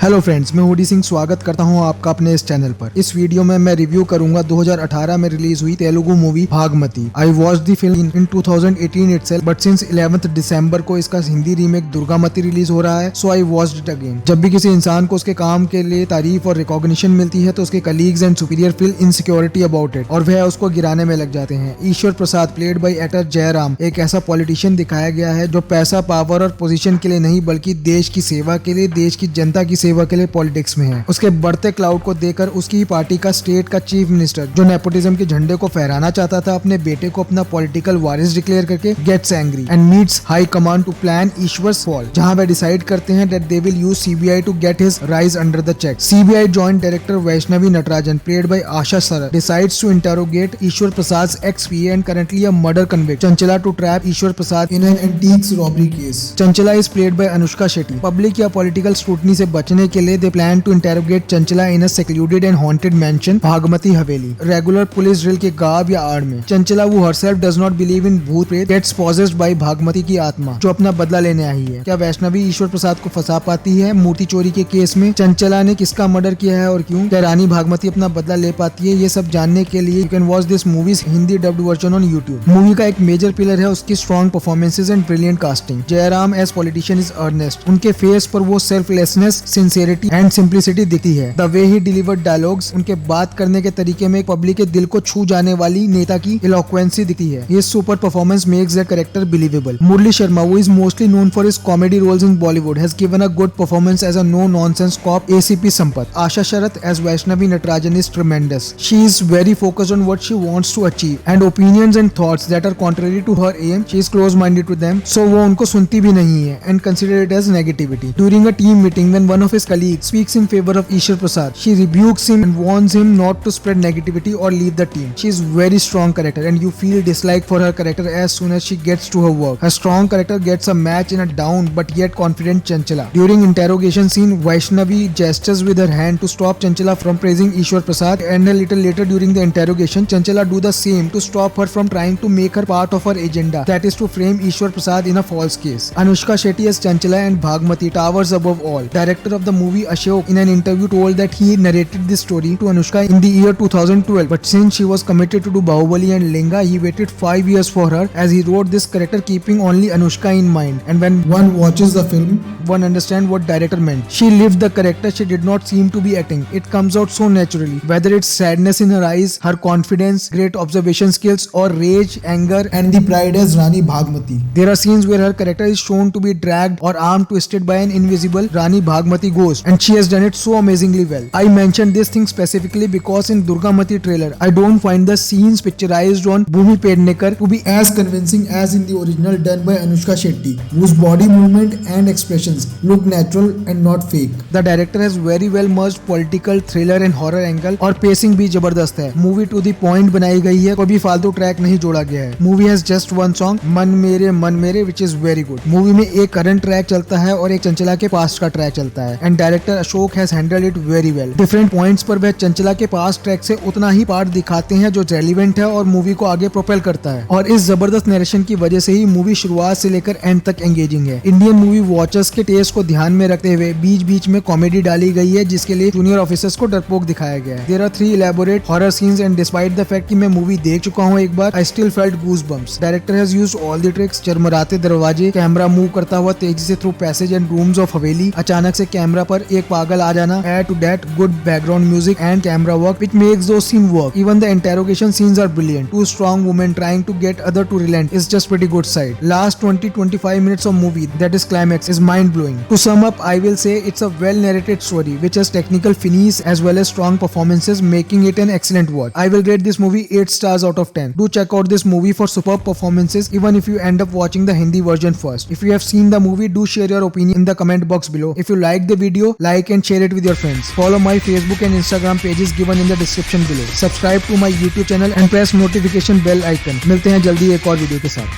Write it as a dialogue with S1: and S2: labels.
S1: Hello friends, मैं hoodie Singh स्वागत करता हूं आपका अपने इस चैनल पर। इस वीडियो में मैं रिव्यू करूंगा 2018 में रिलीज हुई Telugu movie Bhaagamathie. I watch the film in 2018 itself, but since 11th दिसंबर को इसका हिंदी रीमेक दुर्गामती रिलीज हो रहा है, so I watched it again. जब भी किसी इंसान को उसके काम के लिए तारीफ और रिकॉग्निशन मिलती है तो उसके colleagues and superior feel insecurity about it और वह उसको गिराने में लग जाते हैं। ईश्वर प्रसाद प्लेड बाई एक्टर जयराम एक ऐसा पॉलिटिशियन दिखाया गया है जो पैसा, पावर और पोजीशन के लिए नहीं बल्कि देश की सेवा के लिए, देश की जनता की सेवा के लिए पॉलिटिक्स में है। उसके बढ़ते क्लाउड को देखकर उसकी ही पार्टी का स्टेट का चीफ मिनिस्टर, जो नेपोटिज्म के झंडे को फहराना चाहता था, अपने बेटे को अपना पॉलिटिकल वारिस डिक्लेयर करके gets angry and needs high command to plan ईश्वर्स फॉल, जहां वे डिसाइड करते हैं that they will use CBI to get his rise under the check. CBI joint director Vaishnavi Natarajan played by Asha Sharad decides to interrogate Ishwar Prasad's ex-PA and currently a murder convict, Chanchala, to trap Ishwar Prasad in an antiques robbery case. Chanchala is played by Anushka Shetty. Public या political scrutiny से बचने के लिए they plan to interrogate Chanchala in a secluded and haunted mansion, Bhagmati Haveli. Regular police drill के गाब या आड़ में Chanchala, who herself does not believe in भूत प्रेत, gets possessed by भागमती की आत्मा जो अपना बदला लेने आई है। क्या वैष्णवी ईश्वर प्रसाद को फंसा पाती है मूर्ति चोरी के केस में? चंचला ने किसका मर्डर किया है और क्यों? क्या रानी भागमती अपना बदला ले पाती है? ये सब जानने के लिए you can watch this movies Hindi dubbed version on YouTube. Movie का एक मेजर पिलर है उसकी strong performances and brilliant casting. Jayaram as politician is earnest. उनके फेस पर वो सेल्फलेसनेस, सिंसियरिटी एंड सिंप्लिसिटी दिखती है। The way he delivered dialogues, उनके बात करने के तरीके में पब्लिक के दिल को छू जाने वाली नेता की इलोक्वेंसी दिखती है। ये super performance makes the character believable. Murali Sharma, who is mostly known for his comedy roles in Bollywood, has given a good performance as a no-nonsense cop ACP Sampath. Asha Sharath as Vaishnavi Natarajan is tremendous. She is very focused on what she wants to achieve and opinions and thoughts that are contrary to her aim, she is close-minded to them, so वो उनको सुनती भी नहीं है and consider it as negativity. During a team meeting, when one of his colleagues speaks in favor of Ishwar Prasad, she rebukes him and warns him not to spread negativity or leave the team. She is very strong character and you feel dislike for her character as soon as she gets to her work. Her strong character gets a match in a down but yet confident Chanchala. During interrogation scene, Vaishnavi gestures with her hand to stop Chanchala from praising Ishwar Prasad, and a little later during the interrogation, Chanchala do the same to stop her from trying to make her part of her agenda, that is to frame Ishwar Prasad in a false case. Anushka Shetty as Chanchala and Bhagmati towers above all. Director of the movie Ashok in an interview told that he narrated this story to Anushka in the year 2012, but since she was committed to do Bahubali and Linga, he waited 5 years for her as he wrote this character keeping only Anushka in mind. And when one watches the film, one understands what director meant. She lived the character, she did not seem to be acting. It comes out so naturally, whether it's sadness in her eyes, her confidence, great observation skills, or rage, anger, and the pride as Rani Bhagmati. There are scenes where her character is shown to be dragged or arm twisted by an invisible Rani Bhagmati ghost, and she has done it so amazingly well. I mentioned this thing specifically because in Durgamati trailer, I don't find the scenes picturized on Bhumi Pednekar to be as convincing as in the original done by Anushka Shetty, whose body movement and expressions look natural and not fake. The director has very well merged political, thriller and horror angle, और pacing भी जबरदस्त है। Movie two the point बनाई गई है, कोई भी फालतू ट्रैक नहीं जोड़ा गया है। Movie has just one song, मन मेरे which is very good. Movie में एक करंट ट्रैक चलता है और एक चंचला के पास्ट का ट्रैक चलता है, and director Ashok has handled it very well. Different points पर वह चंचला के पास्ट ट्रैक से उतना ही पार्ट दिखाते हैं जो रेलिवेंट है और मूवी को आगे प्रोपेल करता है, और इस जबरदस्त नरेशन की वजह से ही मूवी शुरुआत से लेकर एंड तक एंगेजिंग है। इंडियन मूवी वॉचर्स के टेस्ट को ध्यान में रखते हुए बीच बीच में कॉमेडी डाली गई है, जिसके लिए जूनियर ऑफिसर्स को डरपोक दिखाया गया है। There are 3 elaborate horror scenes and despite the fact कि मैं मूवी देख चुका हूं एक बार, I still felt goose bumps. Director has used all the tricks, चरमराते दरवाजे, कैमरा मूव करता हुआ तेजी से through passage and rooms of हवेली, अचानक से कैमरा पर एक पागल आ जाना, add to that good background music and camera work which makes those scene work. Even the interrogation scenes are brilliant. Two strong women trying to get other to relent is just pretty good side. Last 20-25 minutes of movie, that is climax, is mind blowing. To sum up, I will say it's a well narrated story which has technical finesse as well as strong performances, making it an excellent watch. I will rate this movie 8 stars out of 10. Do check out this movie for superb performances even if you end up watching the Hindi version first. If you have seen the movie, do share your opinion in the comment box below. If you like the video, like and share it with your friends. Follow my Facebook and Instagram pages given in the description below. Subscribe to my YouTube channel and press notification bell icon. मिलते हैं जल्दी एक और video के साथ।